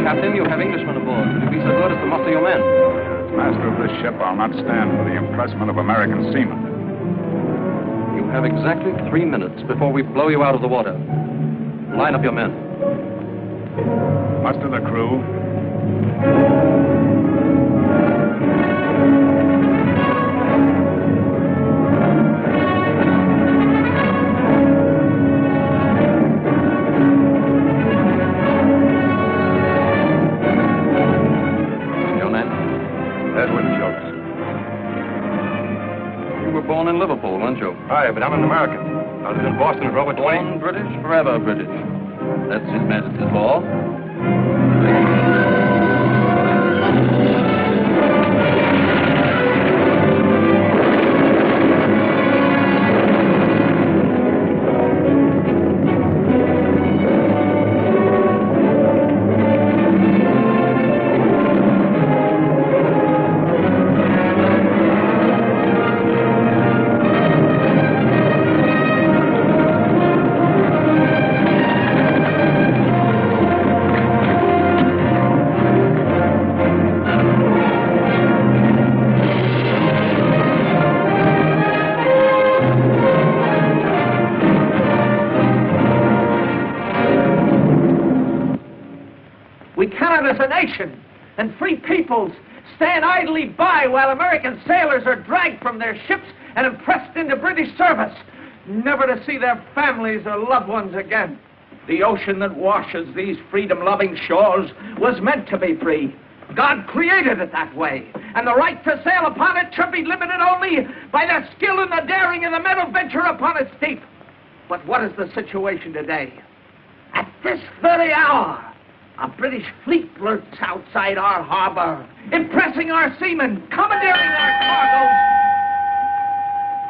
Captain, you have Englishmen aboard. Would you be so good as to muster your men? As master of this ship, I'll not stand for the impressment of American seamen. You have exactly 3 minutes before we blow you out of the water. Line up your men. Muster the crew. Born in Liverpool, weren't you? Aye, but I'm an American. I lived in Boston for over 20. Born British, forever British. That's His Majesty's law. As a nation and free peoples stand idly by while American sailors are dragged from their ships and impressed into British service, never to see their families or loved ones again. The ocean that washes these freedom-loving shores was meant to be free. God created it that way, and the right to sail upon it should be limited only by the skill and the daring of the men who venture upon its deep. But what is the situation today? At this very hour, a British fleet lurks outside our harbor, impressing our seamen, commandeering our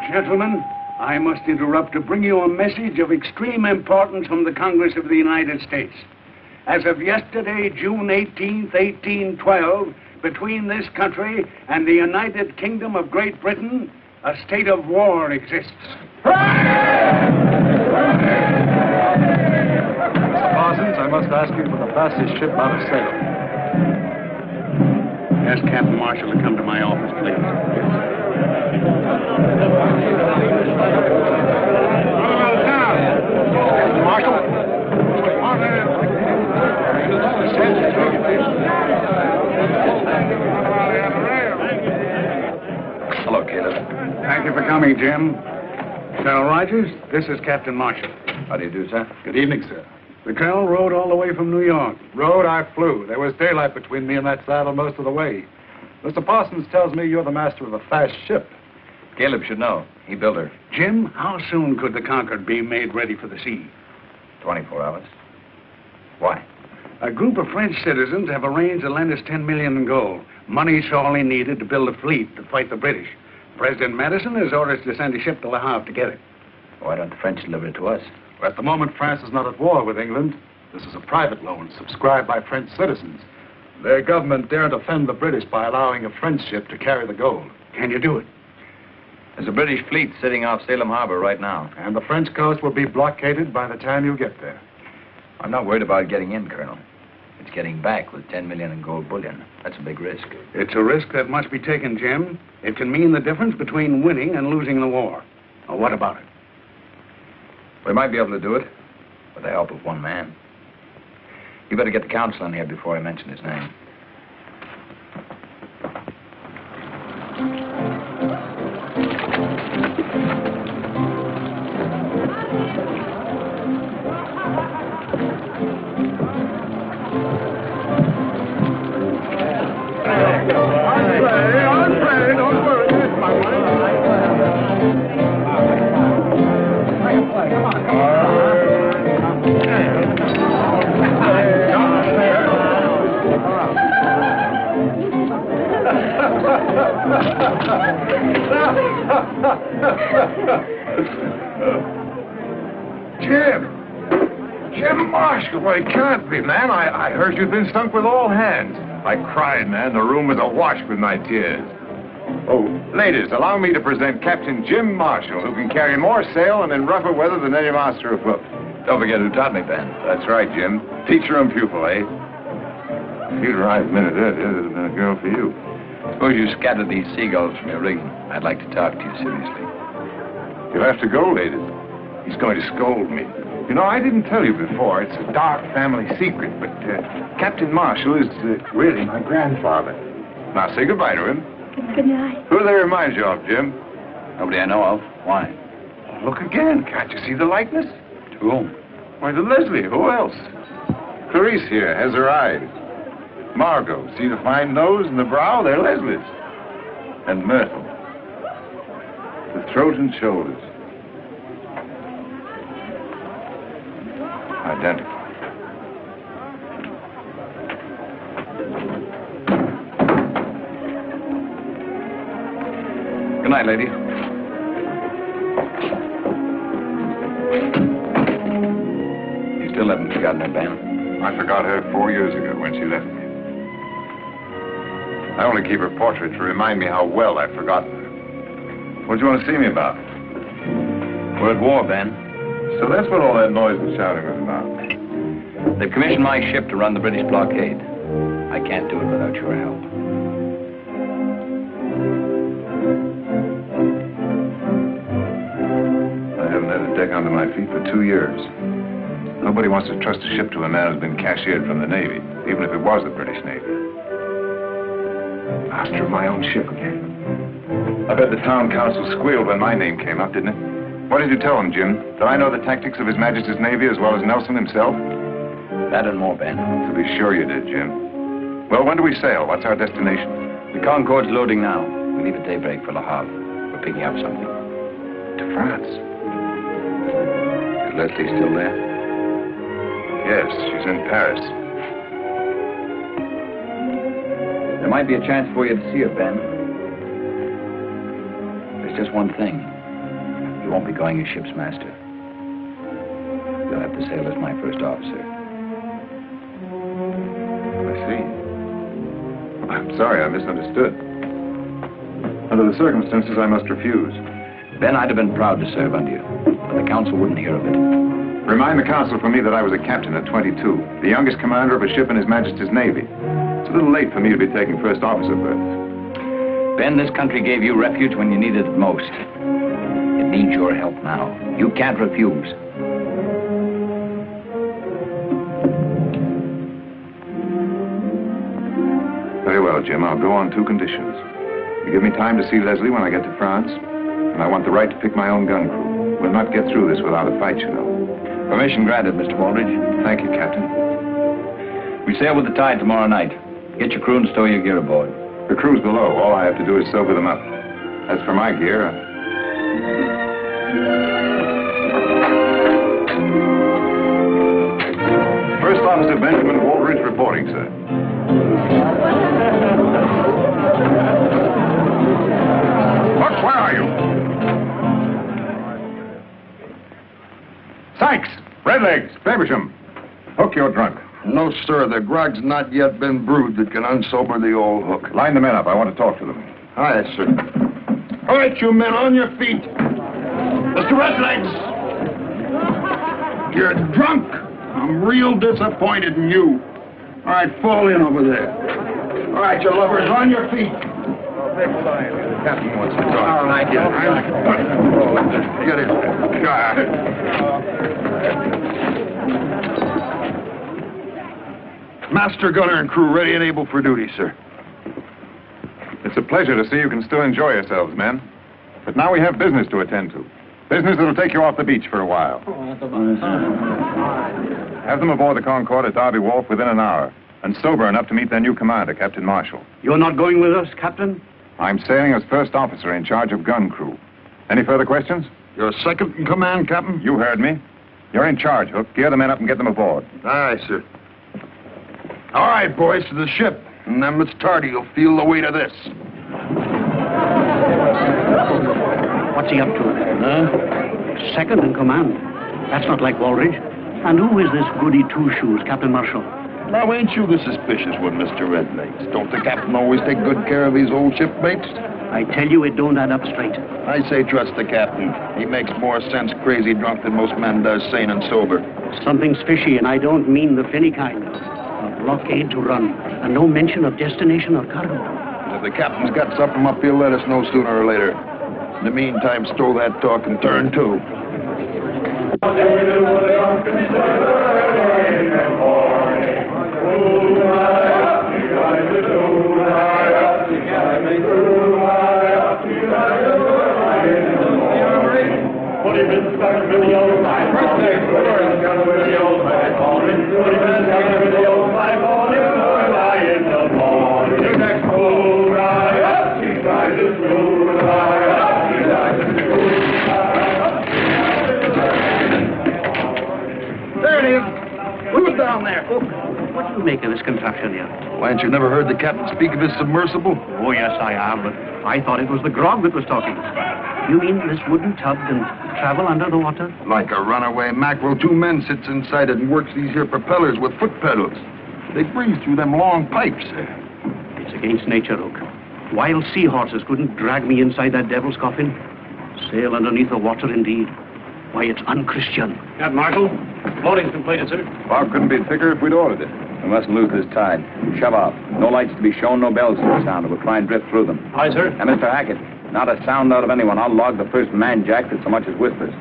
cargoes. Gentlemen, I must interrupt to bring you a message of extreme importance from the Congress of the United States. As of yesterday, June 18th, 1812, between this country and the United Kingdom of Great Britain, a state of war exists. Parsons, I must ask you for the fastest ship out of Salem. Ask Captain Marshall to come to my office, please. Captain Marshall? Hello, Caleb. Thank you for coming, Jim. Colonel Rogers, this is Captain Marshall. How do you do, sir? Good evening, sir. The Colonel rode all the way from New York. Rode, I flew. There was daylight between me and that saddle most of the way. Mr. Parsons tells me you're the master of a fast ship. Caleb should know. He built her. Jim, how soon could the Concord be made ready for the sea? 24 hours. Why? A group of French citizens have arranged to lend us $10 million in gold. Money sorely needed to build a fleet to fight the British. President Madison has orders to send a ship to Le Havre to get it. Why don't the French deliver it to us? At the moment, France is not at war with England. This is a private loan subscribed by French citizens. Their government daren't offend the British by allowing a French ship to carry the gold. Can you do it? There's a British fleet sitting off Salem Harbor right now. And the French coast will be blockaded by the time you get there. I'm not worried about getting in, Colonel. It's getting back with 10 million in gold bullion. That's a big risk. It's a risk that must be taken, Jim. It can mean the difference between winning and losing the war. Now, what about it? We might be able to do it, with the help of one man. You better get the counsel in here before I mention his name. Jim Marshall, well, it can't be, man. I heard you'd been stunk with all hands. I cried, man. The room was awash with my tears. Oh, ladies, allow me to present Captain Jim Marshall, who can carry more sail and in rougher weather than any master afloat. Don't forget who taught me, Ben. That's right, Jim. Teacher and pupil, eh? If you'd arrived a minute earlier, there'd have been a girl for you. Suppose you scattered these seagulls from your rigging. I'd like to talk to you seriously. You'll have to go, ladies. He's going to scold me. You know, I didn't tell you before. It's a dark family secret, but Captain Marshall is really my grandfather. Now, say goodbye to him. Good night. Who do they remind you of, Jim? Nobody I know of. Why? Look again. Can't you see the likeness? To whom? Why, to Leslie. Who else? Clarice here has her eyes. Margot, see the fine nose and the brow? They're Leslie's. And Myrtle. The throat and shoulders. Identical. Good night, lady. You still haven't forgotten her, Ben? I forgot her 4 years ago when she left me. I only keep her portrait to remind me how well I've forgotten her. What do you want to see me about? We're at war, Ben. So that's what all that noise and shouting was about. They've commissioned my ship to run the British blockade. I can't do it without your help. I haven't had a deck under my feet for 2 years. Nobody wants to trust a ship to a man who's been cashiered from the Navy, even if it was the British Navy. Master of my own ship again. I bet the town council squealed when my name came up, didn't it? What did you tell him, Jim? That I know the tactics of His Majesty's Navy as well as Nelson himself? That and more, Ben. To be sure you did, Jim. Well, when do we sail? What's our destination? The Concorde's loading now. We leave at daybreak for Le Havre. We're picking up something. To France. Is Leslie still there? Yes, she's in Paris. There might be a chance for you to see her, Ben. There's just one thing. You won't be going as ship's master. You'll have to sail as my first officer. I see. I'm sorry, I misunderstood. Under the circumstances, I must refuse. Ben, I'd have been proud to serve under you, but the council wouldn't hear of it. Remind the council for me that I was a captain at 22, the youngest commander of a ship in His Majesty's Navy. It's a little late for me to be taking first officer berths. Ben, this country gave you refuge when you needed it most. It needs your help now. You can't refuse. Very well, Jim. I'll go on 2 conditions. You give me time to see Leslie when I get to France, and I want the right to pick my own gun crew. We'll not get through this without a fight, you know. Permission granted, Mr. Waldridge. Thank you, Captain. We sail with the tide tomorrow night. Get your crew and stow your gear aboard. The crew's below. All I have to do is sober them up. As for my gear, First Officer Benjamin Waldridge reporting, sir. Look, where are you? Sykes, Redlegs, Faversham. Hook, you're drunk. No, sir. The grog's not yet been brewed that can unsober the old hook. Line the men up. I want to talk to them. Aye, sir. All right, you men, on your feet. Mr. Redlegs! You're drunk. I'm real disappointed in you. All right, fall in over there. All right, you lovers, on your feet. The captain wants to talk. All right, get in. Master gunner and crew ready and able for duty, sir. It's a pleasure to see you can still enjoy yourselves, men. But now we have business to attend to. Business that'll take you off the beach for a while. Have them aboard the Concorde at Derby Wharf within an hour, and sober enough to meet their new commander, Captain Marshall. You're not going with us, Captain? I'm sailing as first officer in charge of gun crew. Any further questions? You're second in command, Captain? You heard me. You're in charge, Hook. Gear the men up and get them aboard. Aye, sir. All right, boys, to the ship. And then it's tardy. You'll feel the weight of this. What's he up to? Second in command. That's not like Waldridge. And who is this goody two-shoes, Captain Marshall? Now, ain't you the suspicious one, Mr. Redlegs? Don't the captain always take good care of his old shipmates? I tell you, it don't add up straight. I say trust the captain. He makes more sense crazy drunk than most men does sane and sober. Something's fishy, and I don't mean the finny kind. blockade to run, and no mention of destination or cargo. If the captain's got something up, he'll let us know sooner or later. In the meantime, stow that talk and turn to. There it is. Who's down there? What do you make of this contraption here? Why, ain't you never heard the captain speak of his submersible? Oh, yes, I have, but I thought it was the grog that was talking. You mean this wooden tub can travel under the water? Like a runaway mackerel, 2 men sits inside it and works these here propellers with foot pedals. They breathe through them long pipes. It's against nature, Oak. Wild seahorses couldn't drag me inside that devil's coffin. Sail underneath the water, indeed. Why, it's unchristian. Captain Marshall, loading's completed, sir. Fog couldn't be thicker if we'd ordered it. We mustn't lose this tide. Shove off. No lights to be shown, no bells to be sounded. We'll try and drift through them. Aye, sir. And Mr. Hackett, not a sound out of anyone. I'll log the first man jack that so much as whispers.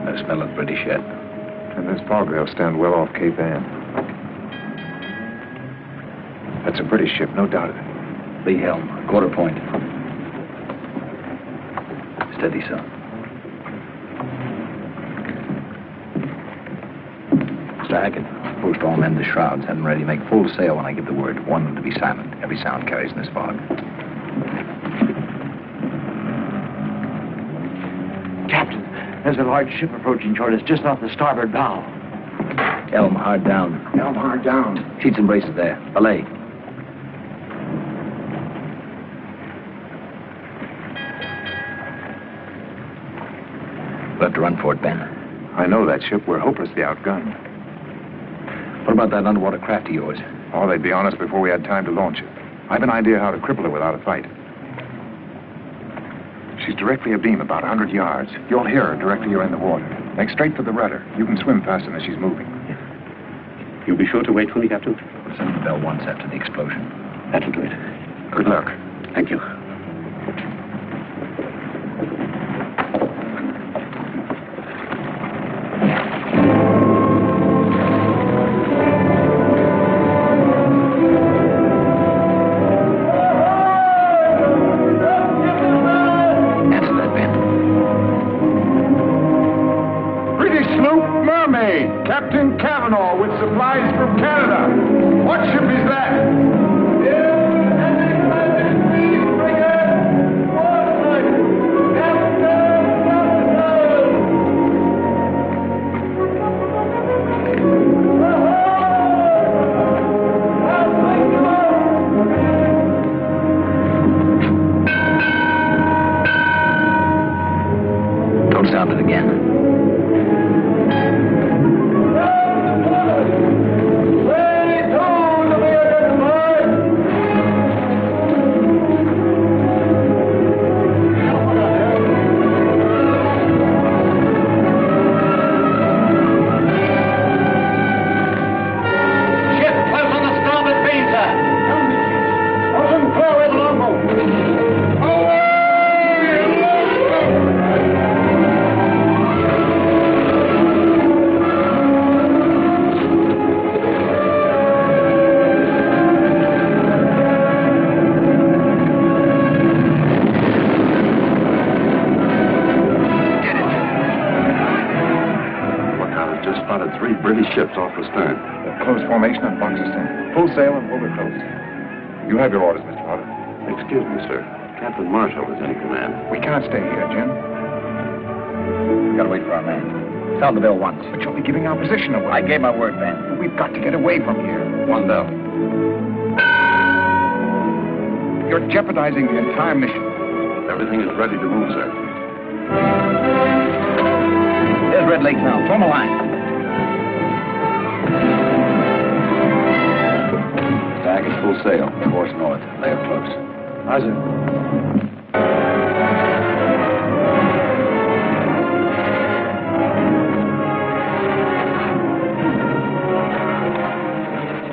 The smell of British yet. And this fog, they'll stand well off Cape Ann. That's a British ship, no doubt of it. Lee helm, quarter point. Steady, son. Mr. Hackett, post all men to shrouds. Have them ready. Make full sail when I give the word. Warn them to be silent. Every sound carries in this fog. Captain, there's a large ship approaching toward us just off the starboard bow. Helm hard down. Helm hard down. Sheets and braces there. Belay. We'll have to run for it, Ben. I know that ship. We're hopelessly outgunned. What about that underwater craft of yours? Oh, they'd be on us before we had time to launch it. I've an idea how to cripple her without a fight. She's directly abeam, about 100 yards. You'll hear her directly you're in the water. Make straight for the rudder. You can swim faster than she's moving. You'll be sure to wait for me, Captain? We'll send the bell once after the explosion. That'll do it. Good luck. Thank you. Answer that, Ben. British sloop Mermaid, Captain Cavanaugh with supplies from Canada. What ship is that? Don't sound it again. British ships off astern. Close formation on boxes 10. Full sail and over close. You have your orders, Mr. Potter. Excuse me, sir. Captain Marshall is in command. We cannot stay here, Jim. We gotta wait for our man. Sound the bell once. But you'll be giving our position away. I gave my word, Ben. We've got to get away from here. One bell. You're jeopardizing the entire mission. Everything is ready to move, sir. There's Red Lake now. Form a line. Full sail. Course north. Lay her close. Aye, sir.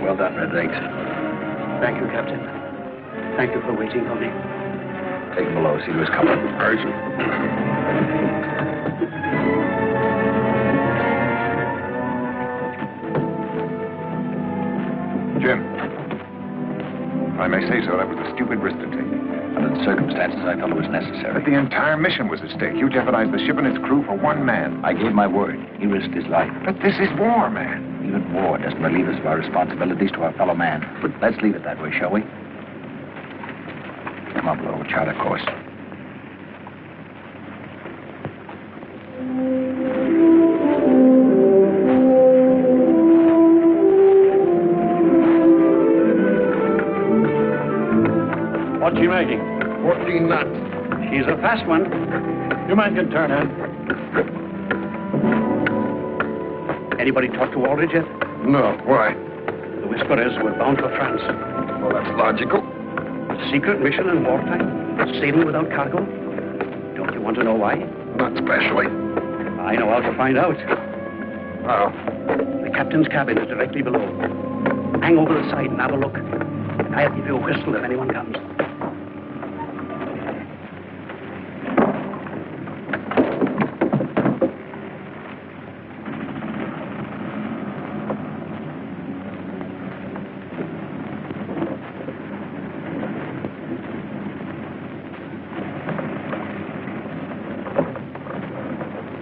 Well done, Red Legs. Thank you, Captain. Thank you for waiting on me. Take him below. See to his comfort. Aye, sir. Jim, if I may say so, that was a stupid risk to take. Under the circumstances, I felt it was necessary. But the entire mission was at stake. You jeopardized the ship and its crew for one man. I gave my word. He risked his life. But this is war, man. Even war doesn't relieve us of our responsibilities to our fellow man. But let's leave it that way, shall we? Come on, below. Chart a course. What's she making? 14 knots. She's a fast one. Your man can turn her. Anybody talk to Waldridge yet? No, why? The whisper is we're bound for France. Well, that's logical. A secret mission in wartime? Sailing without cargo? Don't you want to know why? Not especially. I know how to find out. How? The captain's cabin is directly below. Hang over the side and have a look. I'll give you a whistle if anyone comes.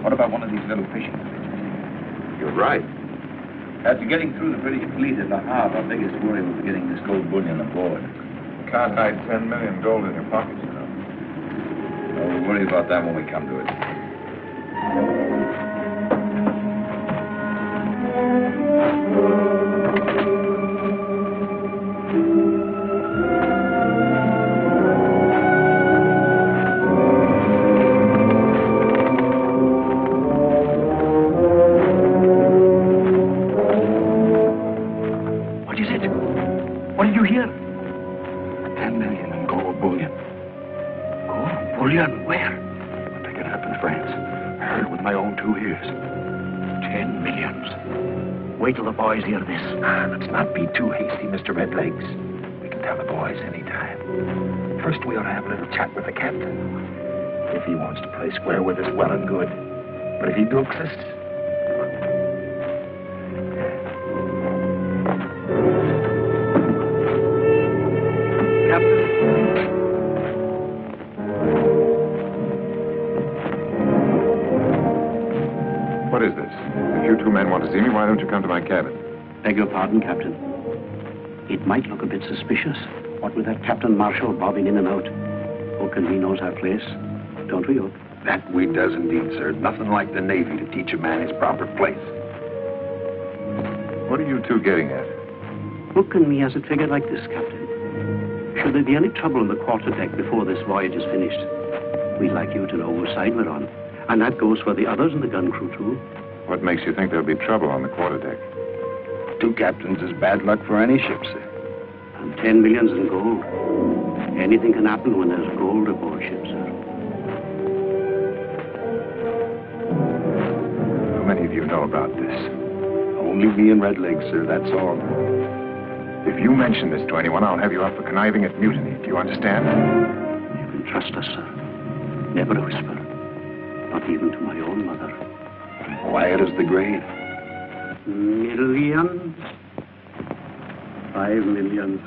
What about one of these little fishing villages? You're right. After getting through the British fleet at Le Havre, our biggest worry was getting this gold bullion aboard. Can't hide 10 million gold in your pockets, you know. Well, we'll worry about that when we come to it. What did you hear? 10 million in gold bullion. Gold bullion? Where? I'm picking it up in France. I heard it with my own 2 ears. 10 millions. Wait till the boys hear this. Let's not be too hasty, Mr. Redlegs. We can tell the boys any time. First, we ought to have a little chat with the captain. If he wants to play square with us, well and good. But if he dukes us, What is this? If you 2 men want to see me, why don't you come to my cabin? Beg your pardon, Captain. It might look a bit suspicious. What with that Captain Marshall bobbing in and out. Hook and me knows our place. Don't we, Hook? that we does indeed, sir. Nothing like the Navy to teach a man his proper place. What are you 2 getting at? Hook and me has it figured like this, Captain. Should there be any trouble on the quarterdeck before this voyage is finished, we'd like you to know whose side we're on. And that goes for the others in the gun crew, too. What makes you think there'll be trouble on the quarterdeck? 2 captains is bad luck for any ship, sir. And 10 millions in gold. Anything can happen when there's gold aboard ship, sir. How many of you know about this? Only me and Redlegs, sir, that's all. If you mention this to anyone, I'll have you up for conniving at mutiny. Do you understand? You can trust us, sir. Never a whisper. Not even to my own mother. Quiet as the grave. Millions. 5 million.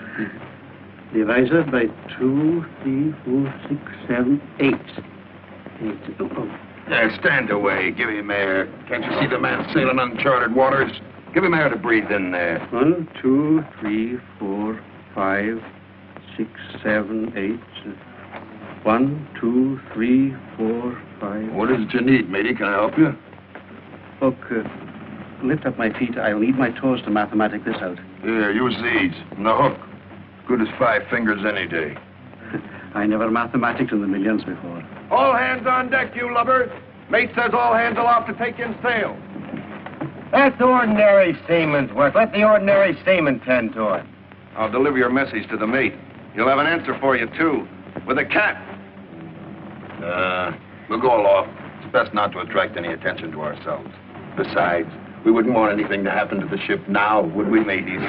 Divided by 2, 3, 4, 6, 7, 8. 8. Oh. Yeah, stand away. Give him air. Can't you see the man sailing uncharted waters? Give him air to breathe in there. 1, 2, 3, 4, 5, 6, 7, 8. 1, 2, 3, 4, 5. What is it you need, matey? Can I help you? Look, lift up my feet. I'll need my toes to mathematic this out. Here, use these. And the hook. Good as 5 fingers any day. I never mathematics in the millions before. All hands on deck, you lubbers. Mate says all hands aloft to take in sail. That's ordinary seaman's work. Let the ordinary seaman tend to it. I'll deliver your message to the mate. He'll have an answer for you, too. With a cat. We'll go aloft. It's best not to attract any attention to ourselves. Besides, we wouldn't want anything to happen to the ship now, would we, mateys?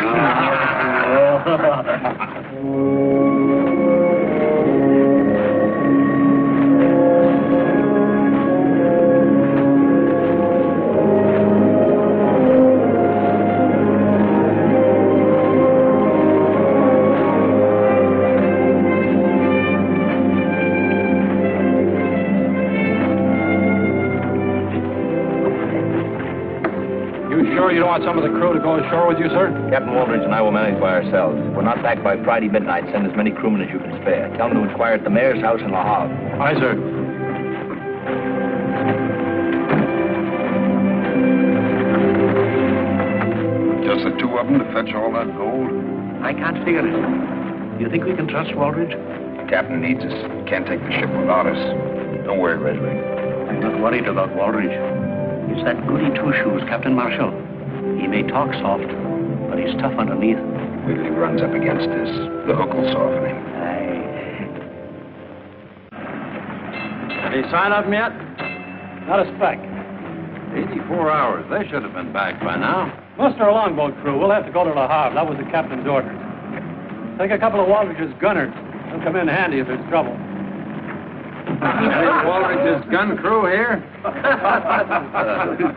You don't want some of the crew to go ashore with you, sir? Captain Waldridge and I will manage by ourselves. If we're not back by Friday midnight, send as many crewmen as you can spare. Tell them to inquire at the mayor's house in La Havre. Aye, sir. Just the two of them to fetch all that gold? I can't figure it. Do you think we can trust Waldridge? The captain needs us. Can't take the ship without us. Don't worry, Redwing. I'm not worried about Waldridge. It's that goody two-shoes, Captain Marshall. He may talk soft, but he's tough underneath. Wait till he runs up against us. The hook will soften him. Any sign of him yet? Not a speck. 84 hours. They should have been back by now. Muster a longboat crew. We'll have to go to La Havre. That was the captain's orders. Take a couple of Waldridge's gunners. They'll come in handy if there's trouble. Waldridge's gun crew here?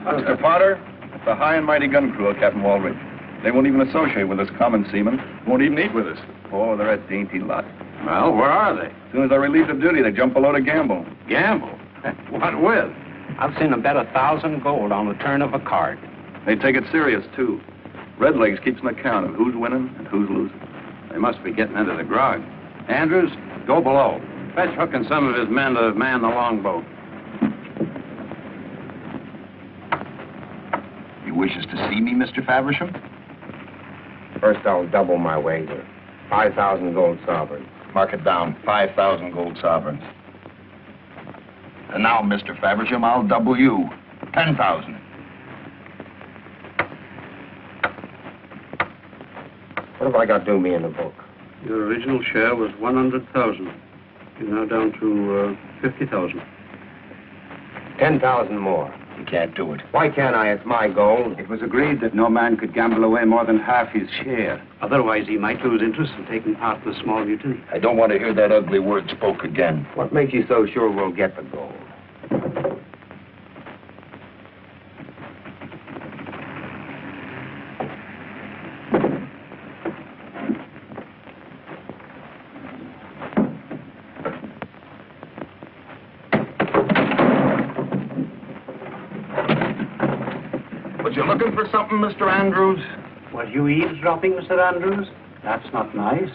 Mr. Potter, the high and mighty gun crew of Captain Waldridge. They won't even associate with us common seamen. Won't even eat with us. Oh, they're a dainty lot. Well, where are they? As soon as they're relieved of duty, they jump below to gamble. Gamble? What with? I've seen them bet 1,000 gold on the turn of a card. They take it serious, too. Redlegs keeps an account of who's winning and who's losing. They must be getting into the grog. Andrews, go below. Fetch Hook and some of his men to man the longboat. He wishes to see me, Mr. Faversham? First, I'll double my wager. 5,000 gold sovereigns. Mark it down. 5,000 gold sovereigns. And now, Mr. Faversham, I'll double you. 10,000. What have I got due me in the book? Your original share was 100,000. You're now down to 50,000. 10,000 more. You can't do it. Why can't I? It's my gold. It was agreed that no man could gamble away more than half his share. Otherwise, he might lose interest in taking part in the small mutiny. I don't want to hear that ugly word spoke again. What makes you so sure we'll get the gold? Was you looking for something, Mr. Andrews? Was you eavesdropping, Mr. Andrews? That's not nice.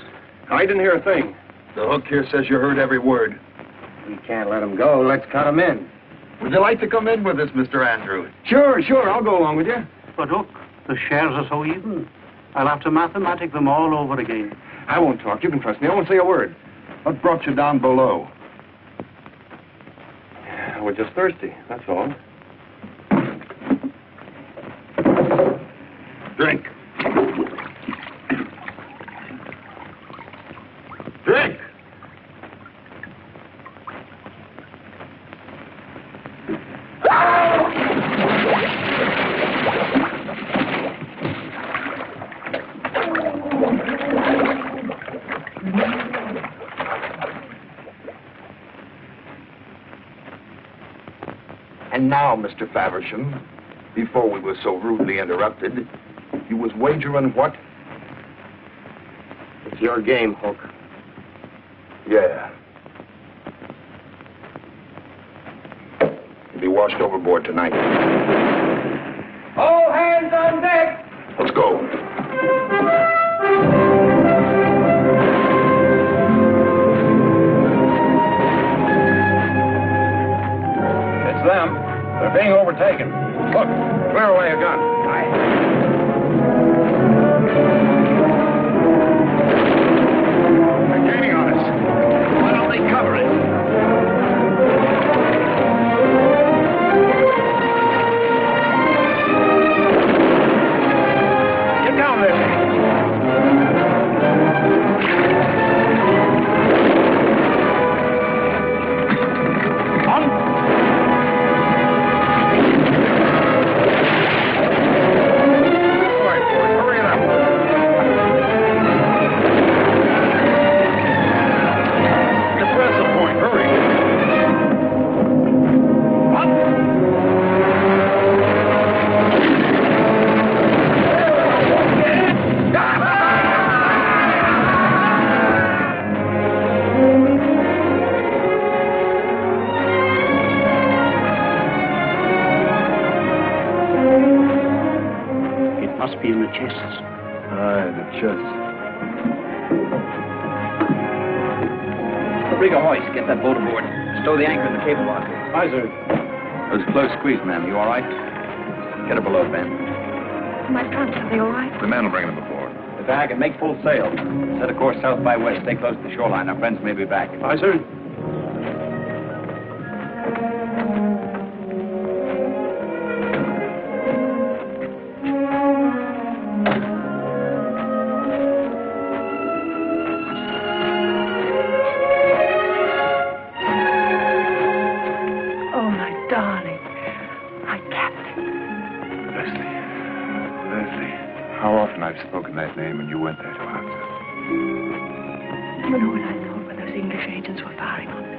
I didn't hear a thing. The hook here says you heard every word. We can't let him go. Let's cut him in. Would you like to come in with us, Mr. Andrews? Sure. I'll go along with you. But look, the shares are so even. I'll have to mathematic them all over again. I won't talk. You can trust me. I won't say a word. What brought you down below? We're just thirsty, that's all. Drink. Drink! And now, Mr. Faversham, before we were so rudely interrupted, you was wagering what? It's your game, Hook. Yeah. You'll be washed overboard tonight. All hands on deck! Let's go. It's them. They're being overtaken. Look, clear away a gun. They're gaining on us. Why don't they cover it? chests. Aye, the chests. Rig a hoist. Get that boat aboard. Stow the anchor in the cable lock. Aye, sir. That was a close squeeze, ma'am. You all right? Get her below, Ben. My trunks, are they all right? The men will bring them aboard. The bag and make full sail. Set a course south by west. Stay close to the shoreline. Our friends may be back. Aye, sir. Oh, my darling. My captain. Leslie, how often I've spoken that name and you weren't there to answer. You know what I thought when those English agents were firing on us?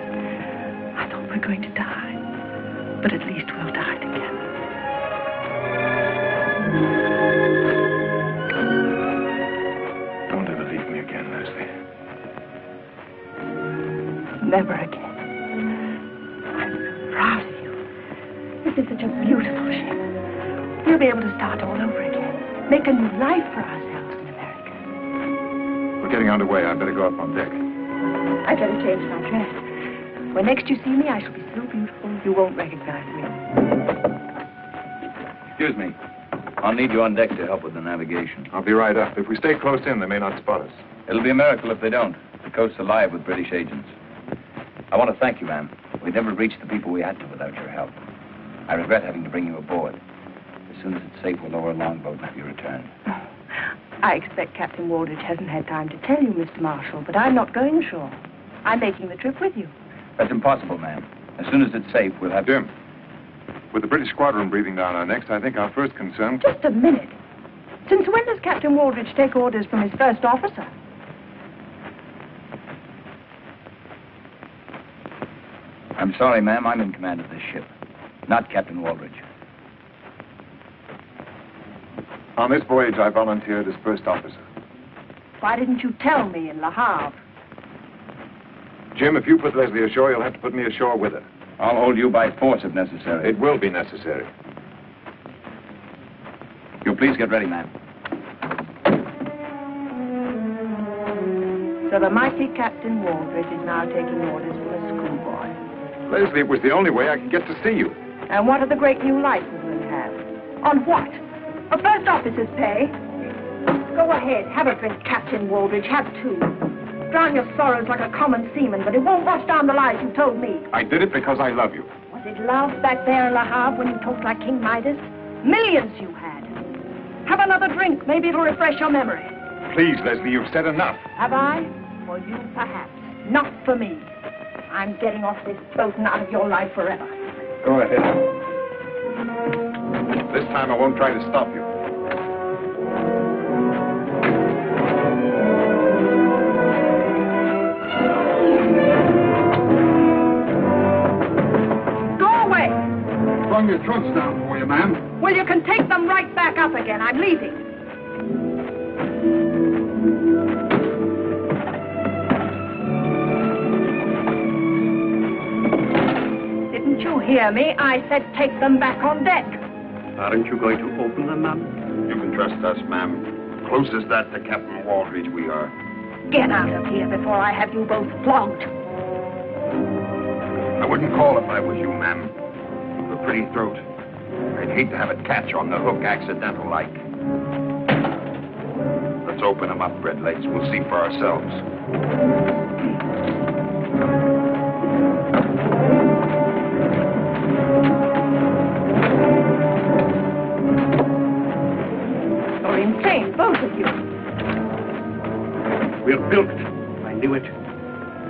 I thought we're going to die. But at least we'll die together. Don't ever leave me again, Leslie. Never again. I'm so proud of you. This is such a beautiful ship. We'll be able to start all over again. Make a new life for ourselves in America. We're getting underway. I'd better go up on deck. I'd better change my dress. When next you see me, I shall be so beautiful you won't recognize me. Excuse me. I'll need you on deck to help with the navigation. I'll be right up. If we stay close in, they may not spot us. It'll be a miracle if they don't. The coast's alive with British agents. I want to thank you, ma'am. We'd never reached the people we had to without your help. I regret having to bring you aboard. As soon as it's safe, we'll lower a longboat and have you returned. I expect Captain Waldridge hasn't had time to tell you, Mr. Marshall, but I'm not going ashore. I'm making the trip with you. That's impossible, ma'am. As soon as it's safe, we'll have... Jim, with the British squadron breathing down our necks, I think our first concern... Just a minute. Since when does Captain Waldridge take orders from his first officer? I'm sorry, ma'am. I'm in command of this ship, not Captain Waldridge. On this voyage, I volunteered as first officer. Why didn't you tell me in Le Havre? Jim, if you put Leslie ashore, you'll have to put me ashore with her. I'll hold you by force if necessary. It will be necessary. You'll please get ready, ma'am. So the mighty Captain Waldridge is now taking orders from a schoolboy. Leslie, it was the only way I could get to see you. And what do the great new licensemen have? On what? A first officer's pay? Go ahead, have a drink, Captain Waldridge, have two. Drown your sorrows like a common seaman, but it won't wash down the lies you told me. I did it because I love you. Was it love back there in Le Havre when you talked like King Midas? Millions you had. Have another drink, maybe it'll refresh your memory. Please, Leslie, you've said enough. Have I? For you, perhaps. Not for me. I'm getting off this boat and out of your life forever. Go ahead. This time I won't try to stop you. Go away! Bring your trunks down for you, ma'am. Well, you can take them right back up again. I'm leaving. Didn't you hear me? I said take them back on deck. Aren't you going to open them, ma'am? You can trust us, ma'am. Close as that to Captain Waldridge we are. Get out of here before I have you both flogged. I wouldn't call if I was you, ma'am. You've a pretty throat. I'd hate to have it catch on the hook accidental like. Let's open them up, Red Legs. We'll see for ourselves. You're insane, both of you. We're bilked. I knew it.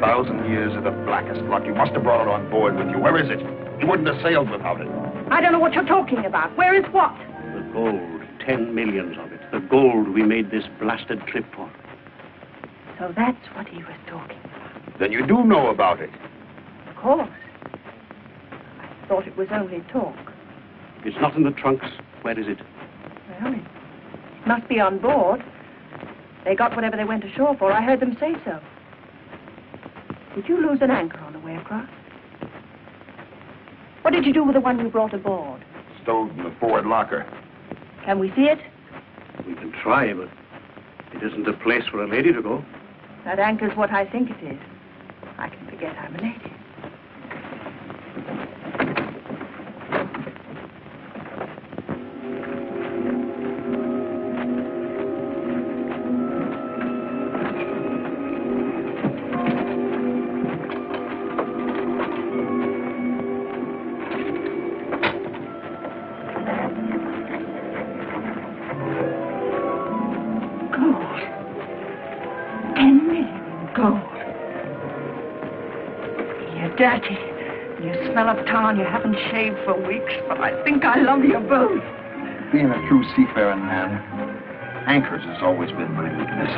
1,000 years of the blackest luck. You must have brought it on board with you. Where is it? You wouldn't have sailed without it. I don't know what you're talking about. Where is what? The gold, 10 millions of it. The gold we made this blasted trip for. So that's what he was talking about. Then you do know about it. Of course. I thought it was only talk. It's not in the trunks. Where is it? Well, it must be on board. They got whatever they went ashore for. I heard them say so. Did you lose an anchor on the way across? What did you do with the one you brought aboard? Stowed in the forward locker. Can we see it? We can try, but it isn't a place for a lady to go. That anchor's what I think it is. I can forget I'm a lady. Dirty. You smell of tar and you haven't shaved for weeks, but I think I love you both. Being a true seafaring man, anchors has always been my weakness.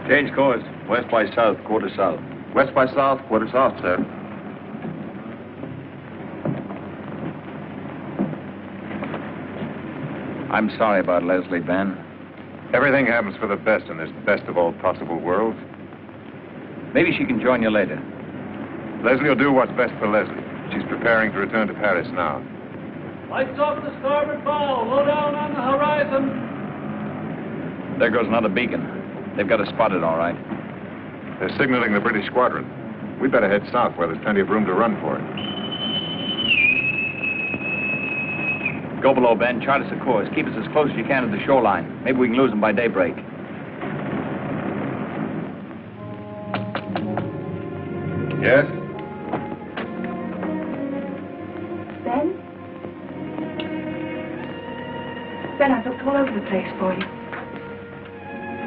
Change course. West by south, quarter south. West by south, quarter south, sir. I'm sorry about Leslie, Ben. Everything happens for the best in this best of all possible worlds. Maybe she can join you later. Leslie will do what's best for Leslie. She's preparing to return to Paris now. Lights off the starboard bow. Low down on the horizon. There goes another beacon. They've got us spotted, all right. They're signaling the British squadron. We better head south where there's plenty of room to run for it. Go below, Ben. Chart us a course. Keep us as close as you can to the shoreline. Maybe we can lose them by daybreak. Yes? Ben? Ben, I've looked all over the place for you.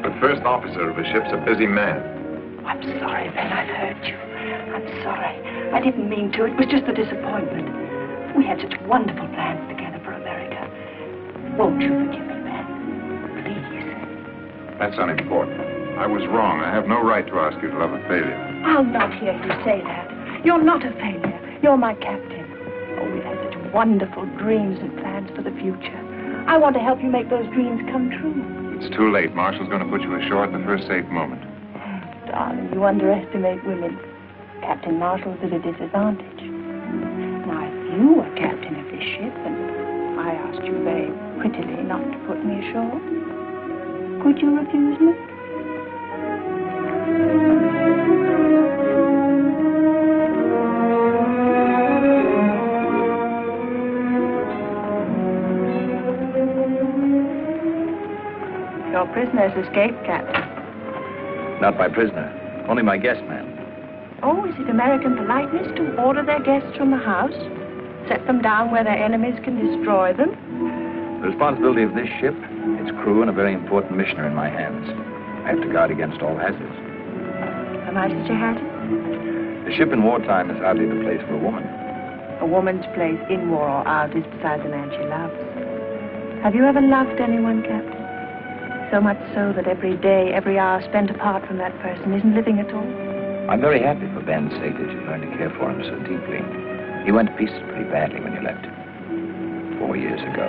The first officer of the ship's a busy man. I'm sorry, Ben. I've hurt you. I'm sorry. I didn't mean to. It was just a disappointment. We had such wonderful plans together for America. Won't you forgive me, Ben? Please. That's unimportant. I was wrong. I have no right to ask you to love a failure. I'll not hear you say that. You're not a failure. You're my captain. Oh, we've had such wonderful dreams and plans for the future. I want to help you make those dreams come true. It's too late. Marshall's going to put you ashore at the first safe moment. Darling, you underestimate women. Captain Marshall's at a disadvantage. Now, if you were captain of this ship and I asked you very prettily not to put me ashore, could you refuse me? Your prisoner's escaped, Captain. Not my prisoner. Only my guest man. Oh, is it American politeness to order their guests from the house? Set them down where their enemies can destroy them? The responsibility of this ship, its crew, and a very important mission are in my hands. I have to guard against all hazards. Am I such a hazard? The ship in wartime is hardly the place for a woman. A woman's place in war or out is beside the man she loves. Have you ever loved anyone, Captain? So much so that every day, every hour spent apart from that person isn't living at all? I'm very happy for Ben's sake that you learned to care for him so deeply. He went to pieces pretty badly when you left him. 4 years ago.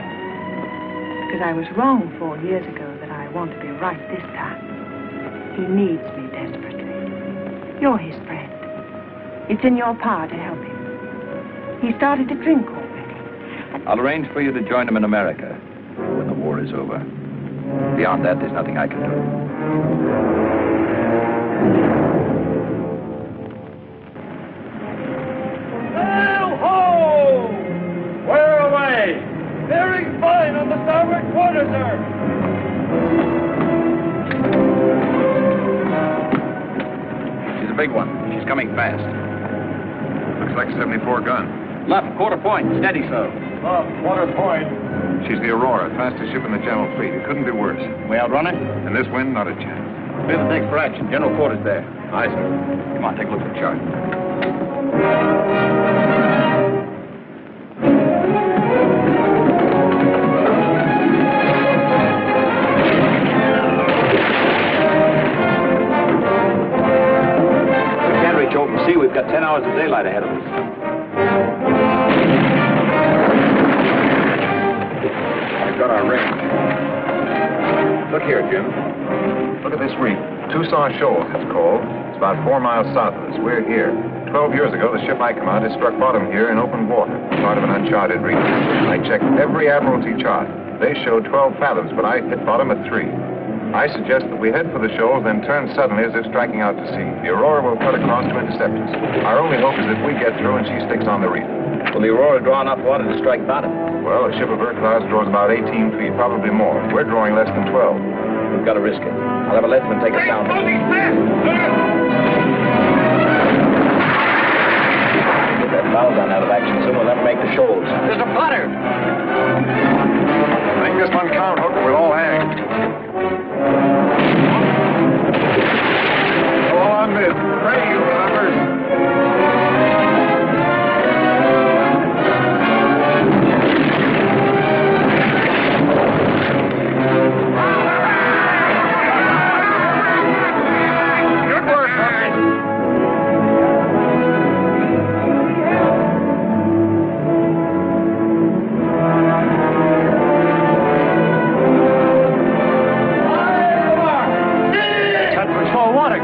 Because I was wrong 4 years ago that I want to be right this time. He needs me desperately. You're his friend. It's in your power to help him. He started to drink already. I'll arrange for you to join him in America when the war is over. Beyond that, there's nothing I can do. Ho! Where away? Bearing fine on the starboard quarter, sir. She's a big one. She's coming fast. Looks like a 74 gun. Left, quarter point. Steady, so. Quarter point. She's the Aurora, fastest ship in the Channel Fleet. It couldn't be worse. We outrun it? In this wind, not a chance. Clear the deck for action. General quarters there. Aye, sir. Come on, take a look at the chart. We can't reach open sea. We've got 10 hours of daylight ahead of us. We've got our range. Look here, Jim. Look at this reef. Tucson Shoals, it's called. It's about 4 miles south of us. We're here. 12 years ago, the ship I commanded struck bottom here in open water, part of an uncharted reef. I checked every Admiralty chart. They showed 12 fathoms, but I hit bottom at 3. I suggest that we head for the shoals, then turn suddenly as if striking out to sea. The Aurora will cut across to intercept us. Our only hope is that we get through and she sticks on the reef. Will the Aurora draw enough water to strike bottom? Well, a ship of her class draws about 18 feet, probably more. We're drawing less than 12. We've got to risk it. I'll have a leadsman take us down. Get that bow gun out of action soon. We'll never make the shoals. There's a flutter. Make this one count, Hook, or we'll all hang. Go on, Miss. Ready, you lovers. Good work, Hook.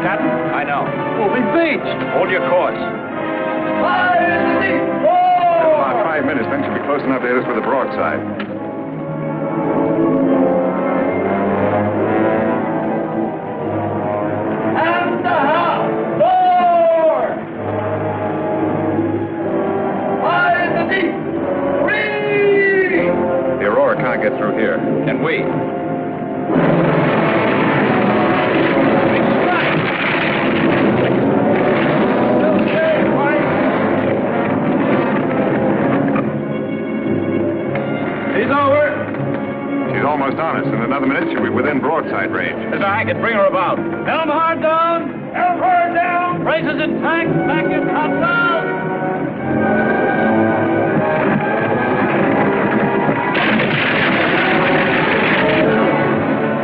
I know. We'll be beached. Hold your course. About 5 minutes, then she'll be close enough to hit us with a broadside. And the house. Forward. High in the deep. Reef. The Aurora can't get through here. Can we? She's almost on us. In another minute, she'll be within broadside range. Mr. Hackett, bring her about. Helm hard down. Helm hard down. Braces intact. Back in topsail.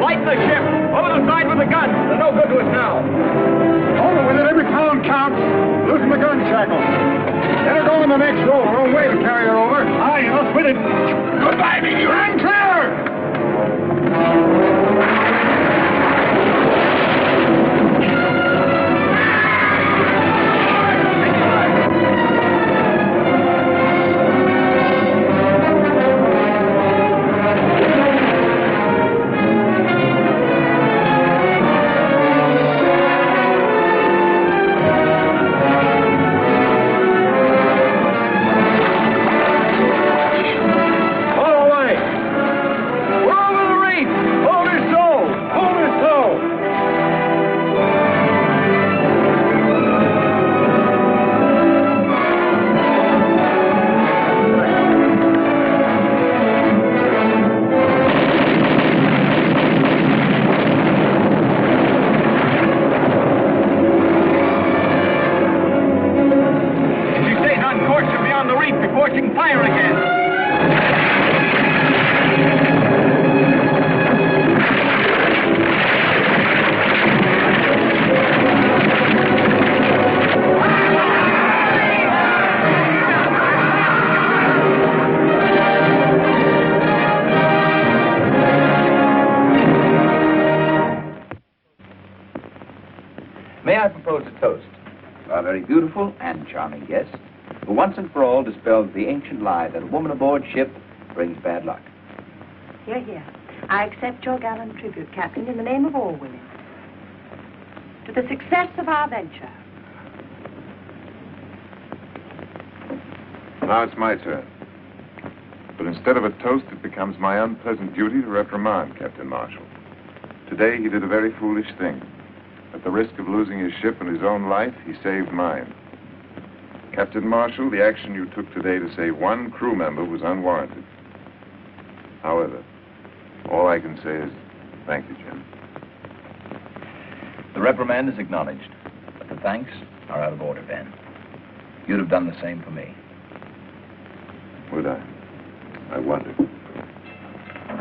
Light the ship. Over the side with the gun. They're no good to us now. Hold it with it. Every pound counts. Loosen the gun shackle. Let her go in the next roll. Her own way to carry her over. Aye, you're with it. Goodbye, meteor. I'm clear. May I propose a toast to our very beautiful and charming guest, who once and for all dispelled the ancient lie that a woman aboard ship brings bad luck. Here, here. I accept your gallant tribute, Captain, in the name of all women. To the success of our venture. Now it's my turn. But instead of a toast, it becomes my unpleasant duty to reprimand Captain Marshall. Today, he did a very foolish thing. At the risk of losing his ship and his own life, he saved mine. Captain Marshall, the action you took today to save one crew member was unwarranted. However, all I can say is thank you, Jim. The reprimand is acknowledged, but the thanks are out of order, Ben. You'd have done the same for me. Would I? I wonder.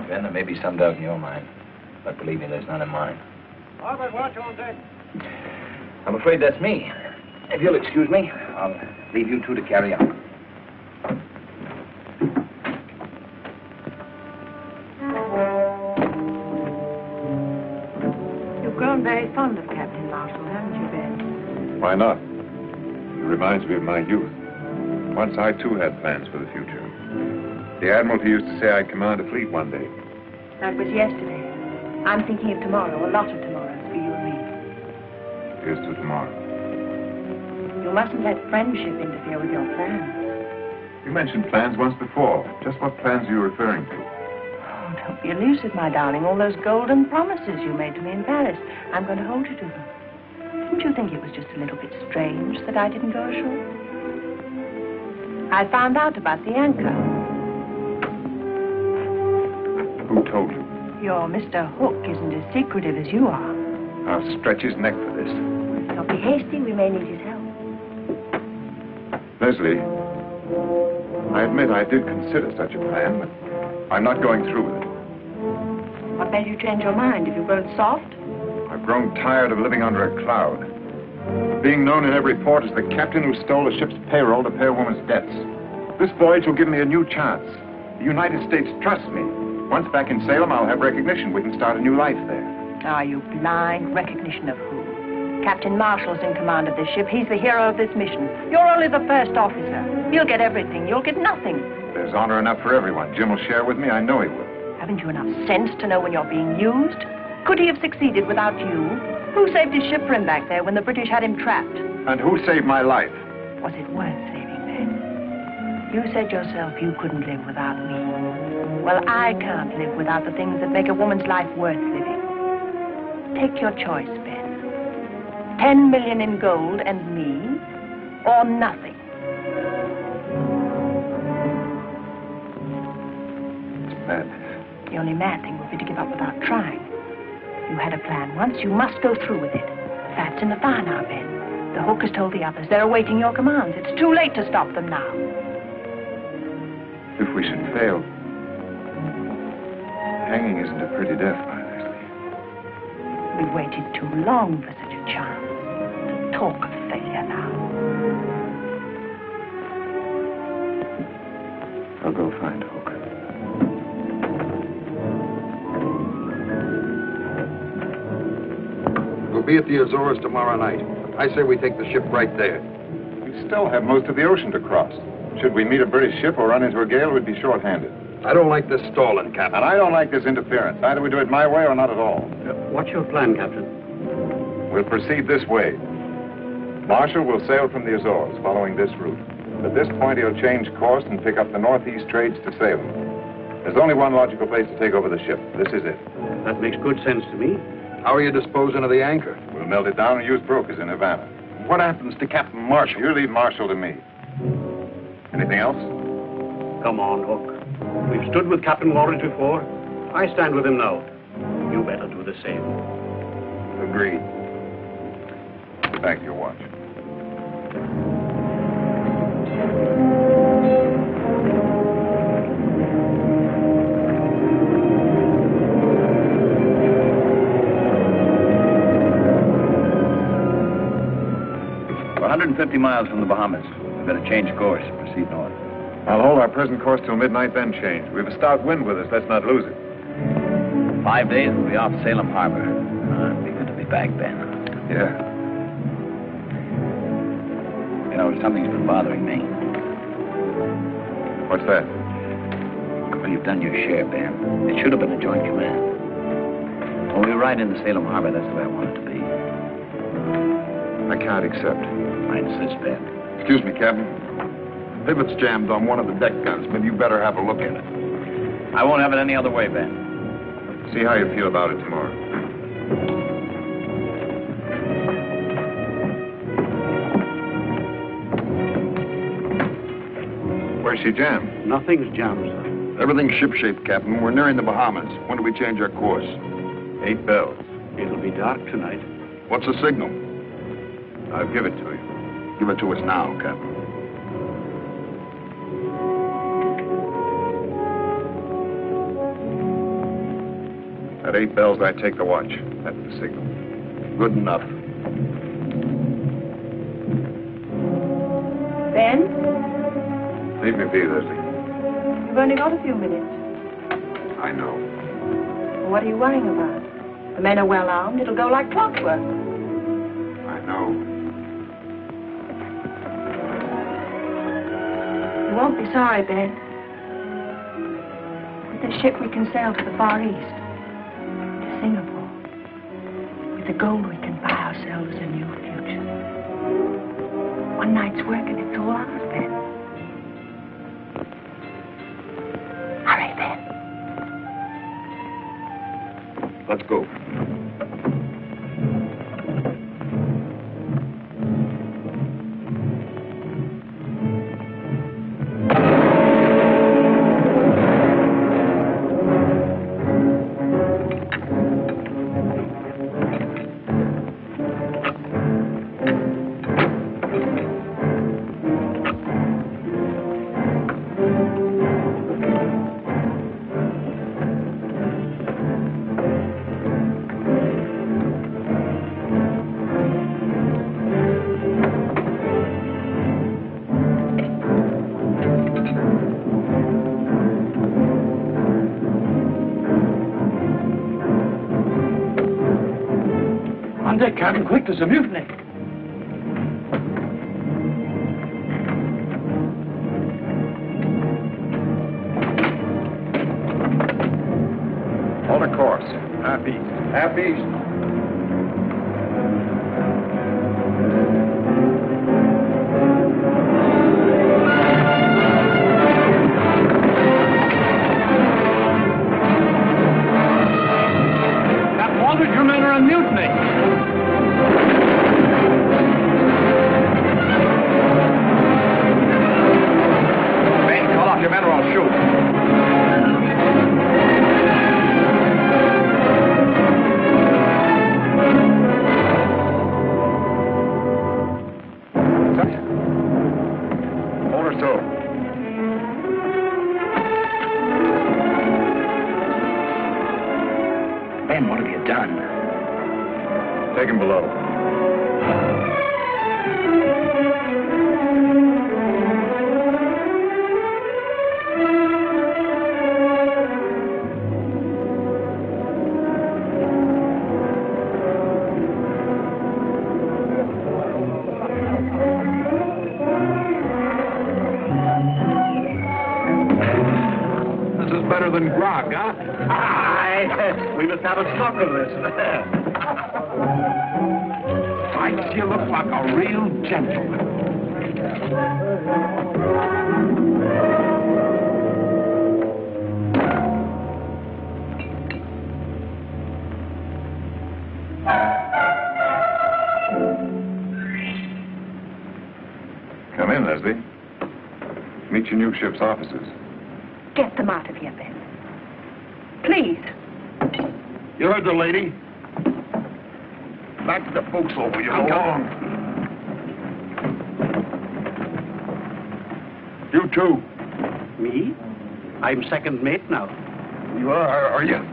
Ben, there may be some doubt in your mind, but believe me, there's none in mine. Albert, watch on deck. I'm afraid that's me. If you'll excuse me, I'll leave you two to carry on. You grow fond of Captain Marshall, haven't you, Ben? Why not? He reminds me of my youth. Once I, too, had plans for the future. The Admiralty used to say I'd command a fleet one day. That was yesterday. I'm thinking of tomorrow, a lot of tomorrows for you and me. Here's to tomorrow. You mustn't let friendship interfere with your plans. You mentioned plans once before. Just what plans are you referring to? Oh, don't be elusive, my darling. All those golden promises you made to me in Paris. I'm going to hold you to them. Didn't you think it was just a little bit strange that I didn't go ashore? I found out about the anchor. Who told you? Your Mr. Hook isn't as secretive as you are. I'll stretch his neck for this. Don't be hasty. We may need his help. Leslie, I admit I did consider such a plan, but I'm not going through with it. What made you change your mind? Have you grown soft? I've grown tired of living under a cloud. Being known in every port as the captain who stole a ship's payroll to pay a woman's debts. This voyage will give me a new chance. The United States trusts me. Once back in Salem, I'll have recognition. We can start a new life there. Are you blind? Recognition of who? Captain Marshall's in command of this ship. He's the hero of this mission. You're only the first officer. He'll get everything. You'll get nothing. There's honor enough for everyone. Jim will share with me. I know he will. Haven't you enough sense to know when you're being used? Could he have succeeded without you? Who saved his ship for him back there when the British had him trapped? And who saved my life? Was it worth saving, then? You said yourself you couldn't live without me. Well, I can't live without the things that make a woman's life worth living. Take your choice, Ben. 10 million in gold and me, or nothing. It's madness. The only mad thing would be to give up without trying. You had a plan once, you must go through with it. That's in the fire now, Ben. The Hook has told the others. They're awaiting your commands. It's too late to stop them now. If we should fail, hanging isn't a pretty death, my Leslie. We waited too long for such a chance. Talk of failure now. I'll go find Hook. We'll be at the Azores tomorrow night. I say we take the ship right there. We still have most of the ocean to cross. Should we meet a British ship or run into a gale, we'd be short-handed. I don't like this stalling, Captain. And I don't like this interference. Either we do it my way or not at all. What's your plan, Captain? We'll proceed this way. Marshall will sail from the Azores, following this route. At this point, he'll change course and pick up the northeast trades to Salem. There's only one logical place to take over the ship. This is it. That makes good sense to me. How are you disposing of the anchor? We'll melt it down and use brokers in Havana. What happens to Captain Marshall? You leave Marshall to me. Anything else? Come on, Hook. We've stood with Captain Waldridge before. I stand with him now. You better do the same. Agreed. Get back to your watch. We're 150 miles from the Bahamas. We better change course, proceed north. I'll hold our present course till midnight, then change. We have a stout wind with us. Let's not lose it. 5 days, we'll be off Salem Harbor. It'll be good to be back, Ben. Yeah. You know, something's been bothering me. What's that? Well, you've done your share, Ben. It should have been a joint command. When we ride into Salem Harbor, that's the way I want it to be. I can't accept. I insist, Ben. Excuse me, Captain. Pivot's jammed on one of the deck guns. Maybe you better have a look at it. I won't have it any other way, Ben. See how you feel about it tomorrow. Where's she jammed? Nothing's jammed, sir. Everything's shipshape, Captain. We're nearing the Bahamas. When do we change our course? 8 bells. It'll be dark tonight. What's the signal? I'll give it to you. Give it to us now, Captain. At 8 bells, I take the watch. That's the signal. Good enough. Ben, Leave me be, Leslie. you've only got a few minutes. I know. What are you worrying about? The men are well armed. It'll go like clockwork. I know. You won't be sorry, Ben. With this ship, we can sail to the Far East, to Singapore. With the gold, we can buy ourselves a new future. One night's work and it's all ours, Ben. Hurry, Ben. Let's go. On deck, Captain, quick, there's a mutiny. Hold a course. Half east. Half east. Captain Waldridge, your men are on mutiny. Ben, call off your men or I'll shoot. Hold her so. Ben, what have you done? Take him below. This is better than grog, huh? Aye, we must have a stock of this. Right, you look like a real gentleman. Come in, Leslie. Meet your new ship's officers. Get them out of here, Ben. Please. You heard the lady? Back to the forecastle, will you? Come along. You too. Me? I'm second mate now. You are you?